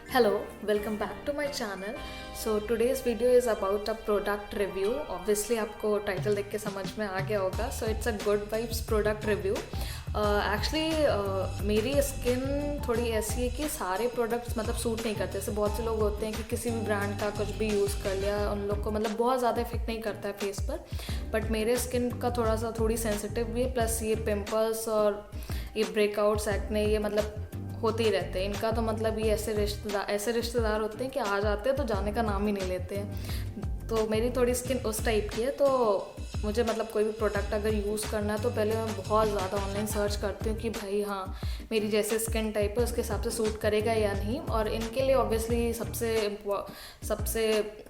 Hello, welcome back to my channel. So today's video is about a product review. Obviously आपको title देख के समझ में आ गया होगा. So it's a good vibes product review. Actually मेरी स्किन थोड़ी ऐसी है कि सारे प्रोडक्ट्स मतलब सूट नहीं करते. जैसे बहुत से लोग होते हैं कि किसी भी ब्रांड का कुछ भी यूज़ कर लिया, उन लोग को मतलब बहुत ज़्यादा इफेक्ट नहीं करता है फेस पर. बट मेरे स्किन का थोड़ी सेंसिटिव भी है. प्लस ये पिंपल्स और ये ब्रेकआउट्स, एक्ने, ये मतलब होते ही रहते हैं. इनका तो मतलब ये ऐसे रिश्तेदार होते हैं कि आ जाते हैं तो जाने का नाम ही नहीं लेते हैं. तो मेरी थोड़ी स्किन उस टाइप की है. तो मुझे मतलब कोई भी प्रोडक्ट अगर यूज़ करना है तो पहले मैं बहुत ज़्यादा ऑनलाइन सर्च करती हूँ कि भाई हाँ मेरी जैसे स्किन टाइप है उसके हिसाब से सूट करेगा या नहीं. और इनके लिए ऑब्वियसली सबसे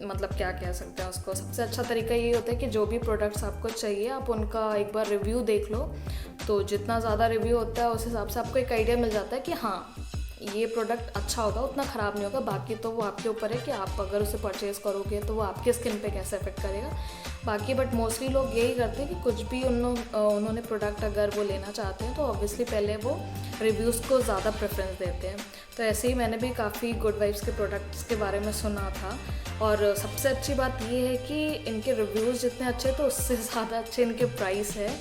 मतलब क्या कह सकते हैं उसको, सबसे अच्छा तरीका ये होता है कि जो भी प्रोडक्ट्स आपको चाहिए आप उनका एक बार रिव्यू देख लो. तो जितना ज़्यादा रिव्यू होता है उस हिसाब से आपको एक आइडिया मिल जाता है कि हाँ ये प्रोडक्ट अच्छा होगा, उतना ख़राब नहीं होगा. बाकी तो वो आपके ऊपर है कि आप अगर उसे परचेज़ करोगे तो वो आपके स्किन पे कैसे इफेक्ट करेगा. बाकी बट मोस्टली लोग यही करते हैं कि कुछ भी उन्होंने प्रोडक्ट अगर वो लेना चाहते हैं तो ऑब्वियसली पहले वो रिव्यूज़ को ज़्यादा प्रेफरेंस देते हैं. तो ऐसे ही मैंने भी काफ़ी गुड वाइब्स के प्रोडक्ट्स के बारे में सुना था. और सबसे अच्छी बात ये है कि इनके रिव्यूज़ जितने अच्छे तो उससे ज़्यादा अच्छे इनके प्राइस है.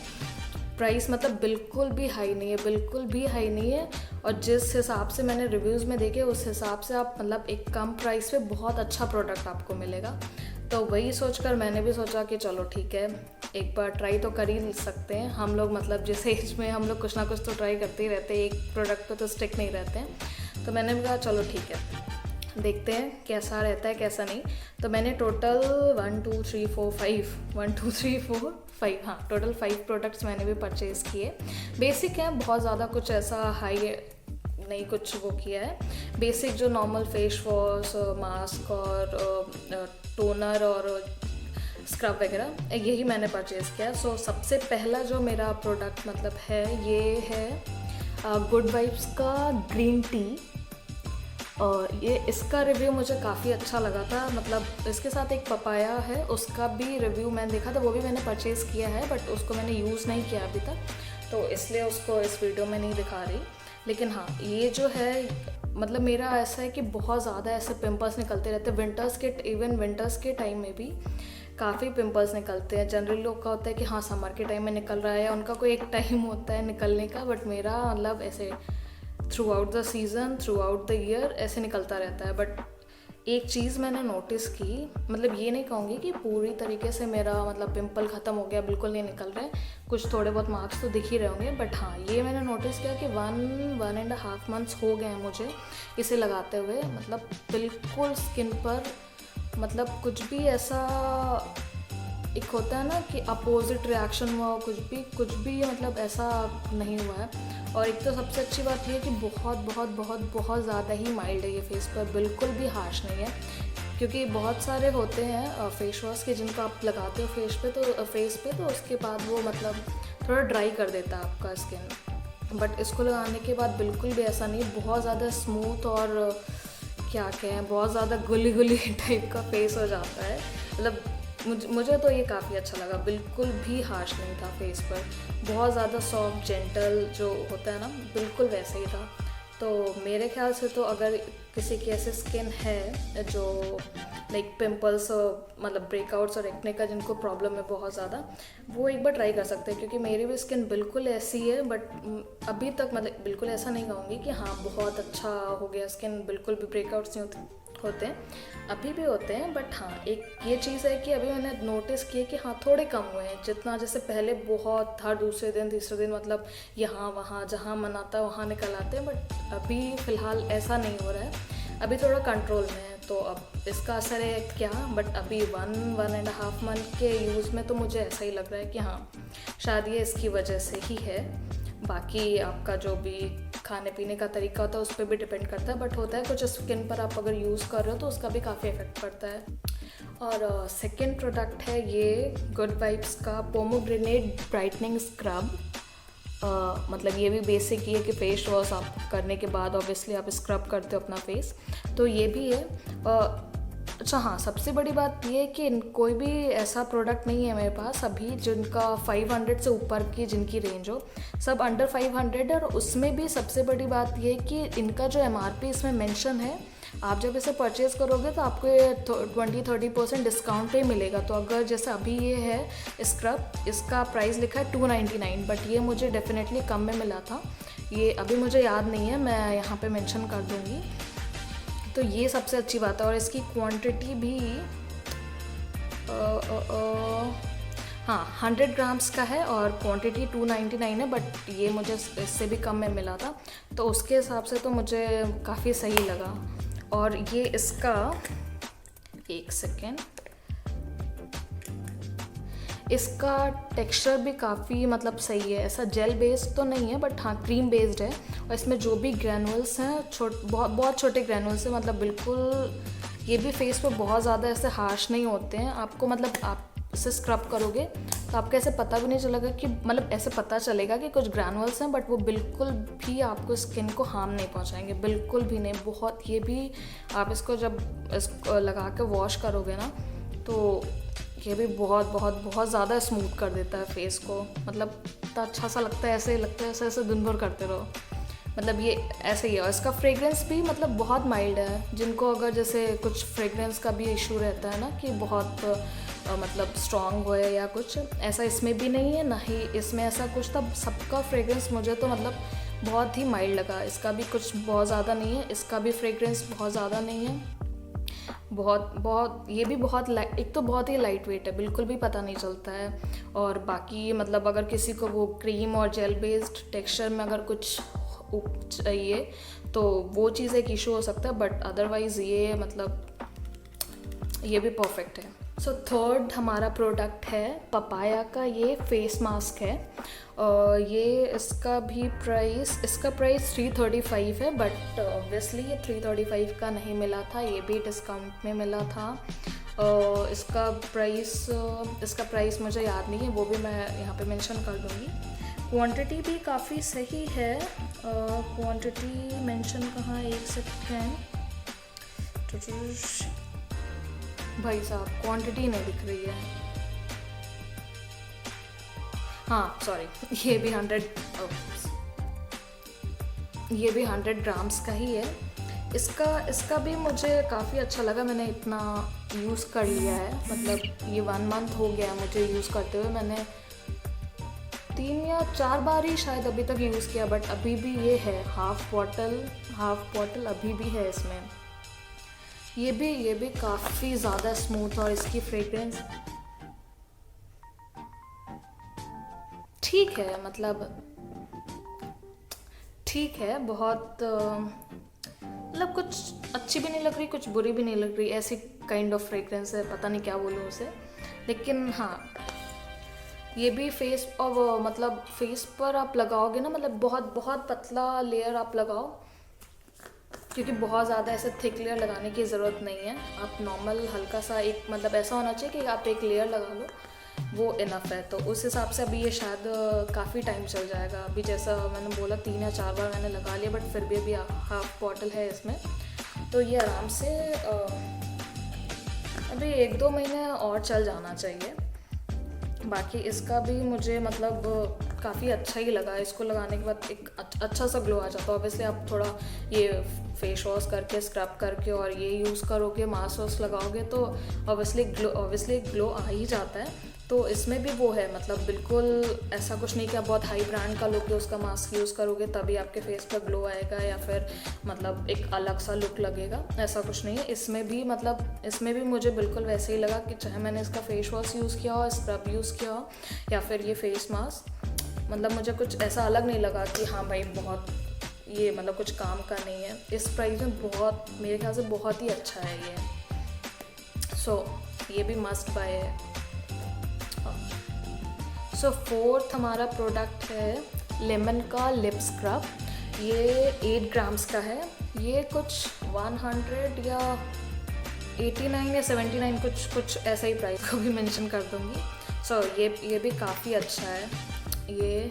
प्राइस मतलब बिल्कुल भी हाई नहीं है, बिल्कुल भी हाई नहीं है. और जिस हिसाब से मैंने रिव्यूज़ में देखे उस हिसाब से आप मतलब एक कम प्राइस पे बहुत अच्छा प्रोडक्ट आपको मिलेगा. तो वही सोचकर मैंने भी सोचा कि चलो ठीक है एक बार ट्राई तो कर ही सकते हैं. हम लोग मतलब जिस एज में हम लोग कुछ ना कुछ तो ट्राई करते ही रहते हैं, एक प्रोडक्ट पे तो स्टिक नहीं रहते हैं. तो मैंने भी कहा चलो ठीक है देखते हैं कैसा रहता है कैसा नहीं. तो मैंने टोटल 5 हाँ टोटल 5 प्रोडक्ट्स मैंने भी परचेज़ किए. बेसिक है, बहुत ज़्यादा कुछ ऐसा हाई नहीं कुछ वो किया है. बेसिक जो नॉर्मल फेस वॉश, मास्क और टोनर और स्क्रब वगैरह यही मैंने परचेज़ किया. सो सबसे पहला जो मेरा प्रोडक्ट मतलब है ये है गुड वाइब्स का ग्रीन टी. और ये इसका रिव्यू मुझे काफ़ी अच्छा लगा था. मतलब इसके साथ एक पपाया है उसका भी रिव्यू मैंने देखा था, वो भी मैंने परचेज़ किया है बट उसको मैंने यूज़ नहीं किया अभी तक तो इसलिए उसको इस वीडियो में नहीं दिखा रही. लेकिन हाँ ये जो है मतलब मेरा ऐसा है कि बहुत ज़्यादा ऐसे पिंपल्स निकलते रहते हैं. इवन विंटर्स के टाइम में भी काफ़ी पिंपल्स निकलते हैं. जनरली लोग का होता है कि हाँ समर के टाइम में निकल रहा है, उनका कोई एक टाइम होता है निकलने का. बट मेरा मतलब ऐसे through out the season, through out the year ऐसे निकलता रहता है. बट एक चीज़ मैंने नोटिस की, मतलब ये नहीं कहूँगी कि पूरी तरीके से मेरा मतलब पिंपल ख़त्म हो गया, बिल्कुल नहीं निकल रहे, कुछ थोड़े बहुत मार्क्स तो दिख ही रहे होंगे. बट हाँ ये मैंने नोटिस किया कि 1.5 मंथ्स हो गए हैं मुझे इसे लगाते हुए. मतलब बिल्कुल स्किन पर मतलब कुछ भी ऐसा एक होता है ना कि अपोजिट रिएक्शन हुआ हो, कुछ भी मतलब ऐसा नहीं हुआ है. और एक तो सबसे अच्छी बात ये है कि बहुत बहुत बहुत बहुत ज़्यादा ही माइल्ड है ये फेस पर, बिल्कुल भी हार्श नहीं है. क्योंकि बहुत सारे होते हैं फेस वॉश के जिनको आप लगाते हो फेस पे तो उसके बाद वो मतलब थोड़ा ड्राई कर देता है आपका स्किन. बट इसको लगाने के बाद बिल्कुल भी ऐसा नहीं, बहुत ज़्यादा स्मूथ और क्या कहें बहुत ज़्यादा गुली टाइप का फेस हो जाता है. मतलब मुझे तो ये काफ़ी अच्छा लगा, बिल्कुल भी हार्श नहीं था फेस पर, बहुत ज़्यादा सॉफ्ट जेंटल जो होता है ना बिल्कुल वैसे ही था. तो मेरे ख्याल से तो अगर किसी की ऐसी स्किन है जो लाइक पिंपल्स मतलब ब्रेकआउट्स और एक्ने का जिनको प्रॉब्लम है बहुत ज़्यादा, वो एक बार ट्राई कर सकते हैं. क्योंकि मेरी भी स्किन बिल्कुल ऐसी है बट अभी तक मतलब बिल्कुल ऐसा नहीं कहूँगी कि हाँ बहुत अच्छा हो गया स्किन, बिल्कुल भी ब्रेकआउट्स नहीं होते हैं, अभी भी होते हैं. बट हाँ एक ये चीज़ है कि अभी मैंने नोटिस किया कि हाँ थोड़े कम हुए हैं. जितना जैसे पहले बहुत हर दूसरे दिन तीसरे दिन मतलब यहाँ वहाँ जहाँ मन आता है वहाँ निकल आते हैं. बट अभी फ़िलहाल ऐसा नहीं हो रहा है, अभी थोड़ा कंट्रोल में है. तो अब इसका असर है क्या, बट अभी 1.5 मंथ के यूज़ में तो मुझे ऐसा ही लग रहा है कि हाँ शायद ये इसकी वजह से ही है. बाकी आपका जो भी खाने पीने का तरीका होता है उस पर भी डिपेंड करता है. बट होता है कुछ स्किन पर आप अगर यूज़ कर रहे हो तो उसका भी काफ़ी इफेक्ट पड़ता है. और सेकंड प्रोडक्ट है ये गुड वाइब्स का पोमोग्रेनेट ब्राइटनिंग स्क्रब. मतलब ये भी बेसिक ही है कि फेस वॉश आप करने के बाद ऑब्वियसली आप स्क्रब करते हो अपना फेस, तो ये भी है. अच्छा हाँ, सबसे बड़ी बात ये है कि कोई भी ऐसा प्रोडक्ट नहीं है मेरे पास अभी जिनका 500 से ऊपर की जिनकी रेंज हो, सब अंडर 500 है। और उसमें भी सबसे बड़ी बात ये है कि इनका जो MRP इसमें मेंशन है, आप जब इसे परचेज करोगे तो आपको ये 20-30% डिस्काउंट पे मिलेगा। तो अगर जैसे अभी ये है स्क्रब, इसका प्राइस लिखा है 299, बट ये मुझे डेफिनेटली कम में मिला था। ये अभी मुझे याद नहीं है, मैं यहाँ पे मेंशन कर दूँगी। तो ये सबसे अच्छी बात है। और इसकी क्वांटिटी भी हाँ 100 ग्राम्स का है और क्वांटिटी 299 है, बट ये मुझे इससे भी कम में मिला था, तो उसके हिसाब से तो मुझे काफ़ी सही लगा। और ये इसका एक सेकेंड, इसका टेक्सचर भी काफ़ी मतलब सही है। ऐसा जेल बेस्ड तो नहीं है, बट हाँ क्रीम बेस्ड है। और इसमें जो भी ग्रैनुअल्स हैं बहुत छोटे ग्रैनुअल्स हैं, मतलब बिल्कुल ये भी फेस पे बहुत ज़्यादा ऐसे हार्श नहीं होते हैं। आपको मतलब आप इसे स्क्रब करोगे तो आपको ऐसे पता भी नहीं चलेगा कि मतलब ऐसे पता चलेगा कि कुछ ग्रैनुअल्स हैं, बट वो बिल्कुल भी आपको स्किन को हार्म नहीं पहुंचाएंगे, बिल्कुल भी नहीं। बहुत ये भी आप इसको जब इसको लगा के वॉश करोगे ना, तो ये भी बहुत बहुत बहुत ज़्यादा स्मूथ कर देता है फेस को। मतलब इतना अच्छा सा लगता है, ऐसे लगता है ऐसे ऐसे दिन भर करते रहो। मतलब ये ऐसे ही है। और इसका फ्रेग्रेंस भी मतलब बहुत माइल्ड है। जिनको अगर जैसे कुछ फ्रेग्रेंस का भी इशू रहता है ना कि बहुत मतलब स्ट्रॉन्ग हो या कुछ, ऐसा इसमें भी नहीं है, ना ही इसमें ऐसा कुछ था। सबका फ्रेग्रेंस मुझे तो मतलब बहुत ही माइल्ड लगा। इसका भी कुछ बहुत ज़्यादा नहीं है, इसका भी फ्रेग्रेंस बहुत ज़्यादा नहीं है। बहुत ये भी बहुत एक तो बहुत ही लाइट वेट है, बिल्कुल भी पता नहीं चलता है। और बाकी मतलब अगर किसी को वो क्रीम और जेल बेस्ड टेक्सचर में अगर कुछ चाहिए तो वो चीज़ एक इशू हो सकता है, बट अदरवाइज़ ये मतलब ये भी परफेक्ट है। सो थर्ड हमारा प्रोडक्ट है पपाया का, ये फेस मास्क है। ये इसका प्राइस 335 है, बट ऑब्वियसली ये 335 का नहीं मिला था, ये भी डिस्काउंट में मिला था। इसका प्राइस मुझे याद नहीं है, वो भी मैं यहाँ पे मेंशन कर दूँगी। क्वांटिटी भी काफ़ी सही है। क्वांटिटी मेंशन कहाँ, एक सेकेंड, भाई साहब क्वांटिटी नहीं दिख रही है। हाँ सॉरी, ये भी 100 ग्राम्स का ही है। इसका भी मुझे काफ़ी अच्छा लगा। मैंने इतना यूज़ कर लिया है, मतलब ये 1 मंथ हो गया मुझे यूज़ करते हुए। मैंने 3 या 4 बार ही शायद अभी तक यूज़ किया, बट अभी भी ये है हाफ बॉटल अभी भी है इसमें। ये भी काफ़ी ज़्यादा स्मूथ, और इसकी फ्रेग्रेंस ठीक है, मतलब ठीक है, बहुत मतलब कुछ अच्छी भी नहीं लग रही, कुछ बुरी भी नहीं लग रही, ऐसी काइंड ऑफ फ्रेग्रेंस है, पता नहीं क्या बोलूँ उसे। लेकिन हाँ ये भी फेस और मतलब फेस पर आप लगाओगे ना, मतलब बहुत बहुत पतला लेयर आप लगाओ, क्योंकि बहुत ज़्यादा ऐसे थिक लेयर लगाने की ज़रूरत नहीं है। आप नॉर्मल हल्का सा एक मतलब ऐसा होना चाहिए कि आप एक लेयर लगा लो, वो इनफ है। तो उस हिसाब से अभी ये शायद काफ़ी टाइम चल जाएगा। अभी जैसा मैंने बोला 3 या 4 बार मैंने लगा लिया, बट फिर भी अभी हाफ बॉटल है इसमें, तो ये आराम से अभी 1-2 महीने और चल जाना चाहिए। बाकी इसका भी मुझे मतलब काफ़ी अच्छा ही लगा। इसको लगाने के बाद एक अच्छा सा ग्लो आ जाता है। ऑब्वियसली आप थोड़ा ये फेस वॉश करके स्क्रब करके और ये यूज़ करोगे, मास्क वॉश लगाओगे, तो ऑब्वियसली ग्लो आ ही जाता है। तो इसमें भी वो है, मतलब बिल्कुल ऐसा कुछ नहीं कि आप बहुत हाई ब्रांड का लोगे, उसका मास्क यूज़ करोगे तभी आपके फेस पर ग्लो आएगा या फिर मतलब एक अलग सा लुक लगेगा, ऐसा कुछ नहीं है। इसमें भी मुझे बिल्कुल वैसे ही लगा कि चाहे मैंने इसका फेस वॉश यूज़ किया हो, स्क्रब यूज़ किया हो या फिर ये फेस मास्क, मतलब मुझे कुछ ऐसा अलग नहीं लगा कि हाँ भाई बहुत ये मतलब कुछ काम का नहीं है। इस प्राइस में बहुत, मेरे ख्याल से बहुत ही अच्छा है ये। सो ये भी मस्ट बाय है। सो फोर्थ हमारा प्रोडक्ट है लेमन का लिप स्क्रब। ये 8 ग्राम्स का है। ये कुछ 100 या 89 या 79 कुछ ऐसा ही प्राइस को भी मेंशन कर दूँगी। सो ये भी काफ़ी अच्छा है। ये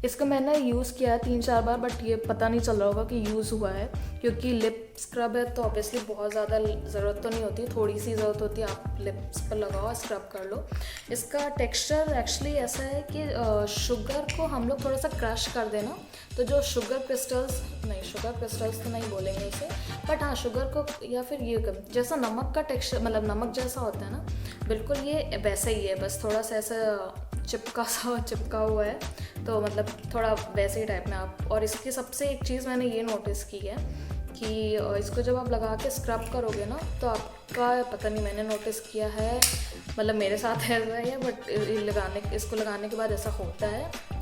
इसका मैंने यूज़ किया है 3-4 बार, बट ये पता नहीं चल रहा होगा कि यूज़ हुआ है, क्योंकि लिप स्क्रब है तो ऑब्वियसली बहुत ज़्यादा ज़रूरत तो नहीं होती, थोड़ी सी ज़रूरत होती है, आप लिप्स पर लगाओ, स्क्रब कर लो। इसका टेक्सचर एक्चुअली ऐसा है कि शुगर को हम लोग थोड़ा सा क्रश कर देना, तो जो शुगर क्रिस्टल्स तो नहीं बोलेंगे इसे, बट हाँ शुगर को, या फिर ये जैसा नमक का टेक्सचर, मतलब नमक जैसा होता है ना, बिल्कुल ये वैसा ही है, बस थोड़ा सा ऐसा चिपका हुआ है, तो मतलब थोड़ा वैसे ही टाइप में आप। और इसकी सबसे एक चीज़ मैंने ये नोटिस की है कि इसको जब आप लगा के स्क्रब करोगे ना, तो आपका पता नहीं, मैंने नोटिस किया है, मतलब मेरे साथ ऐसा है, बट इसको लगाने के बाद ऐसा होता है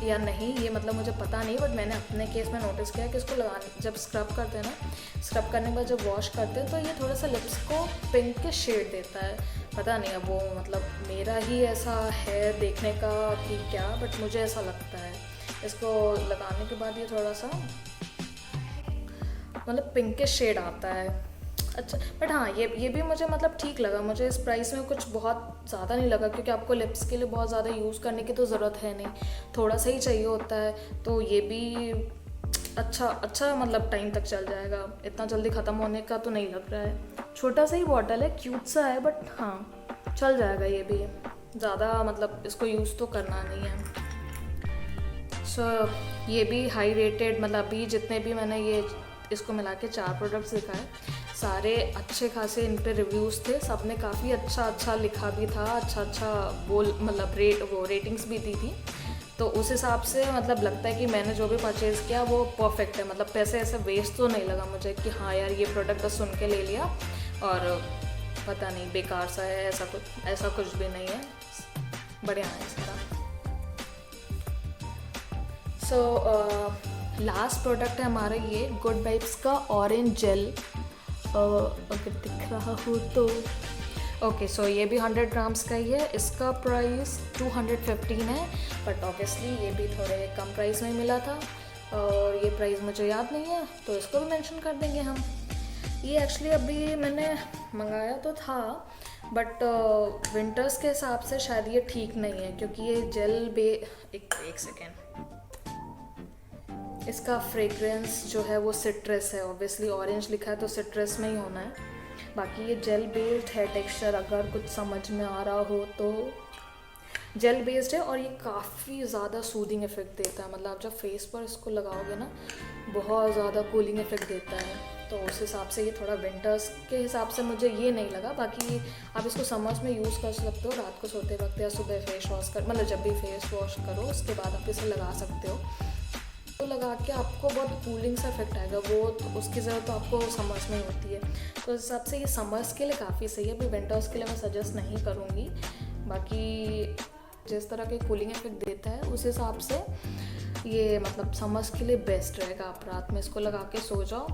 या नहीं ये मतलब मुझे पता नहीं, बट मैंने अपने केस में नोटिस किया कि इसको लगाने, जब स्क्रब करते हैं ना, स्क्रब करने के बाद जब वॉश करते हैं तो ये थोड़ा सा लिप्स को पिंक के शेड देता है। पता नहीं अब वो मतलब मेरा ही ऐसा है देखने का कि क्या, बट मुझे ऐसा लगता है इसको लगाने के बाद ये थोड़ा सा मतलब पिंक के शेड आता है। अच्छा, बट हाँ ये भी मुझे मतलब ठीक लगा, मुझे इस प्राइस में कुछ बहुत ज़्यादा नहीं लगा, क्योंकि आपको लिप्स के लिए बहुत ज़्यादा यूज़ करने की तो ज़रूरत है नहीं, थोड़ा सा ही चाहिए होता है, तो ये भी अच्छा मतलब टाइम तक चल जाएगा, इतना जल्दी ख़त्म होने का तो नहीं लग रहा है। छोटा सा ही बॉटल है, क्यूट सा है, बट हाँ चल जाएगा ये भी, ज़्यादा मतलब इसको यूज़ तो करना नहीं है। सो ये भी हाई रेटेड, मतलब अभी जितने भी मैंने ये इसको मिला के 4 प्रोडक्ट्स दिखाए, सारे अच्छे खासे इन पे रिव्यूज़ थे, सब ने काफ़ी अच्छा लिखा भी था, अच्छा मतलब रेटिंग्स भी दी थी, तो उस हिसाब से मतलब लगता है कि मैंने जो भी परचेज़ किया वो परफेक्ट है, मतलब पैसे ऐसे वेस्ट तो नहीं लगा मुझे कि हाँ यार ये प्रोडक्ट बस सुन के ले लिया और पता नहीं बेकार सा है, ऐसा कुछ भी नहीं है, बढ़िया है सारा। सो लास्ट प्रोडक्ट है हमारा ये गुड वाइब्स का ऑरेंज जेल, अगर दिख रहा हो तो ओके। सो ये भी 100 ग्राम्स का ही है, इसका प्राइस 215 है, बट ऑब्वियसली ये भी थोड़े कम प्राइस में मिला था, और ये प्राइस मुझे याद नहीं है तो इसको भी मेंशन कर देंगे हम। ये एक्चुअली अभी मैंने मंगाया तो था, बट विंटर्स के हिसाब से शायद ये ठीक नहीं है, क्योंकि ये जेल एक सेकेंड, इसका फ्रेग्रेंस जो है वो सिट्रस है, ऑब्वियसली ऑरेंज लिखा है तो सिट्रस में ही होना है, बाकी ये जेल बेस्ड है टेक्सचर, अगर कुछ समझ में आ रहा हो तो जेल बेस्ड है, और ये काफ़ी ज़्यादा सूदिंग इफेक्ट देता है, मतलब आप जब फेस पर इसको लगाओगे ना बहुत ज़्यादा कूलिंग इफेक्ट देता है, तो उस हिसाब से ये थोड़ा विंटर्स के हिसाब से मुझे ये नहीं लगा। बाकी आप इसको समर्स में यूज़ कर सकते हो, रात को सोते वक्त या सुबह फेस वॉश कर, मतलब जब भी फेस वॉश करो उसके बाद आप इसे लगा सकते हो, तो लगा के आपको बहुत कूलिंग सा इफेक्ट आएगा, वो तो उसकी ज़रूरत तो आपको समर्स में ही होती है, तो उस हिसाब से ये समर्स के लिए काफ़ी सही है। अभी विंटर्स के लिए मैं सजेस्ट नहीं करूँगी, बाकी जिस तरह के कूलिंग इफेक्ट देता है उस हिसाब से ये मतलब समर्स के लिए बेस्ट रहेगा। आप रात में इसको लगा के सो जाओ,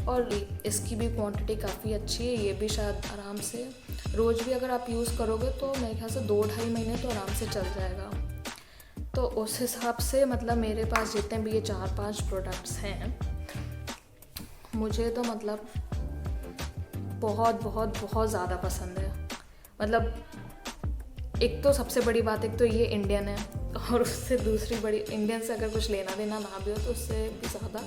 और इसकी भी क्वांटिटी काफ़ी अच्छी है, ये भी शायद आराम से रोज़ भी अगर आप यूज़ करोगे तो मेरे ख्याल से 2-2.5 महीने तो आराम से चल जाएगा। तो उस हिसाब से मतलब मेरे पास जितने भी ये 4-5 प्रोडक्ट्स हैं, मुझे तो मतलब बहुत ज़्यादा पसंद है। मतलब एक तो सबसे बड़ी बात, एक तो ये इंडियन है, और उससे दूसरी बड़ी, इंडियन से अगर कुछ लेना देना ना भी हो तो उससे भी ज़्यादा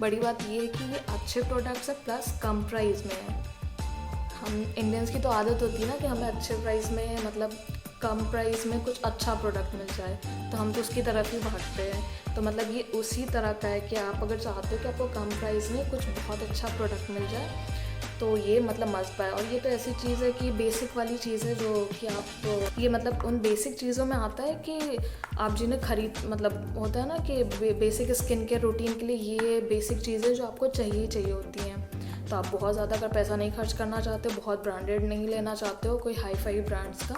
बड़ी बात ये है कि ये अच्छे प्रोडक्ट्स है प्लस कम प्राइस में है। हम इंडियंस की तो आदत होती है ना कि हमें अच्छे प्राइस में, मतलब कम प्राइस में कुछ अच्छा प्रोडक्ट मिल जाए, तो हम तो उसकी तरफ ही भागते हैं। तो मतलब ये उसी तरह का है कि आप अगर चाहते हो कि आपको कम प्राइस में कुछ बहुत अच्छा प्रोडक्ट मिल जाए तो ये मतलब मस्त है। और ये तो ऐसी चीज़ है कि बेसिक वाली चीज़ है जो कि आप ये मतलब उन बेसिक चीज़ों में आता है कि आप जिन्हें मतलब होता है ना कि बेसिक स्किन केयर रूटीन के लिए ये बेसिक चीज़ें जो आपको चाहिए होती हैं। तो आप बहुत ज़्यादा अगर पैसा नहीं खर्च करना चाहते हो, बहुत ब्रांडेड नहीं लेना चाहते हो कोई हाई फाई ब्रांड्स का,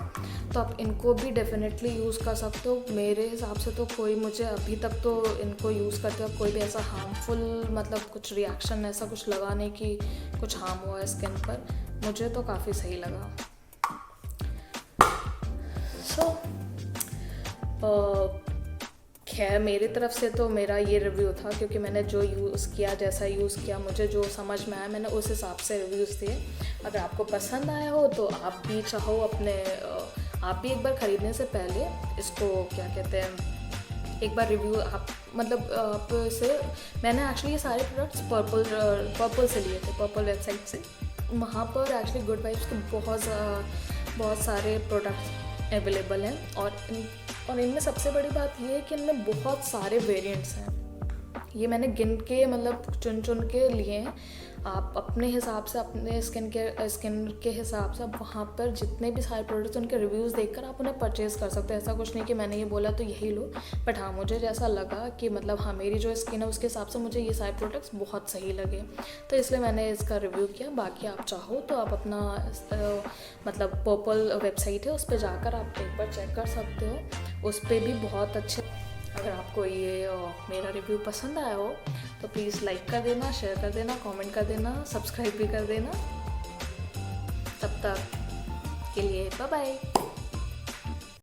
तो आप इनको भी डेफिनेटली यूज़ कर सकते हो। मेरे हिसाब से तो कोई, मुझे अभी तक तो इनको यूज़ करते वक्त कोई भी ऐसा हार्मफुल मतलब कुछ रिएक्शन ऐसा कुछ लगा नहीं कि कुछ हार्म हुआ है स्किन पर, मुझे तो काफ़ी सही लगा। सो खैर मेरी तरफ से तो मेरा ये रिव्यू था, क्योंकि मैंने जो यूज़ किया, जैसा यूज़ किया, मुझे जो समझ में आया मैंने उस हिसाब से रिव्यूज़ दिए। अगर आपको पसंद आया हो तो आप भी चाहो आप भी एक बार ख़रीदने से पहले इसको क्या कहते हैं एक बार रिव्यू आप मतलब आप इसे, मैंने एक्चुअली ये सारे प्रोडक्ट्स पर्पल से लिए थे, पर्पल वेबसाइट से। वहाँ पर एक्चुअली गुड वाइब्स के बहुत सारे प्रोडक्ट्स अवेलेबल हैं और इनमें सबसे बड़ी बात ये है कि इनमें बहुत सारे वेरिएंट्स हैं। ये मैंने गिन के मतलब चुन के लिए हैं। आप अपने हिसाब से, अपने स्किन के हिसाब से आप वहाँ पर जितने भी सारे प्रोडक्ट्स उनके रिव्यूज़ देखकर आप उन्हें परचेज़ कर सकते हैं। ऐसा कुछ नहीं कि मैंने ये बोला तो यही लो, बट हाँ मुझे जैसा लगा कि मतलब हाँ मेरी जो स्किन है उसके हिसाब से मुझे ये सारे प्रोडक्ट्स बहुत सही लगे, तो इसलिए मैंने इसका रिव्यू किया। बाकी आप चाहो तो आप अपना मतलब पर्पल वेबसाइट है उस पर जाकर आप एक बार चेक कर सकते हो, उस पर भी बहुत अच्छे। अगर आपको ये मेरा रिव्यू पसंद आया हो तो प्लीज़ लाइक कर देना, शेयर कर देना, कमेंट कर देना, सब्सक्राइब भी कर देना। तब तक के लिए बाय बाय।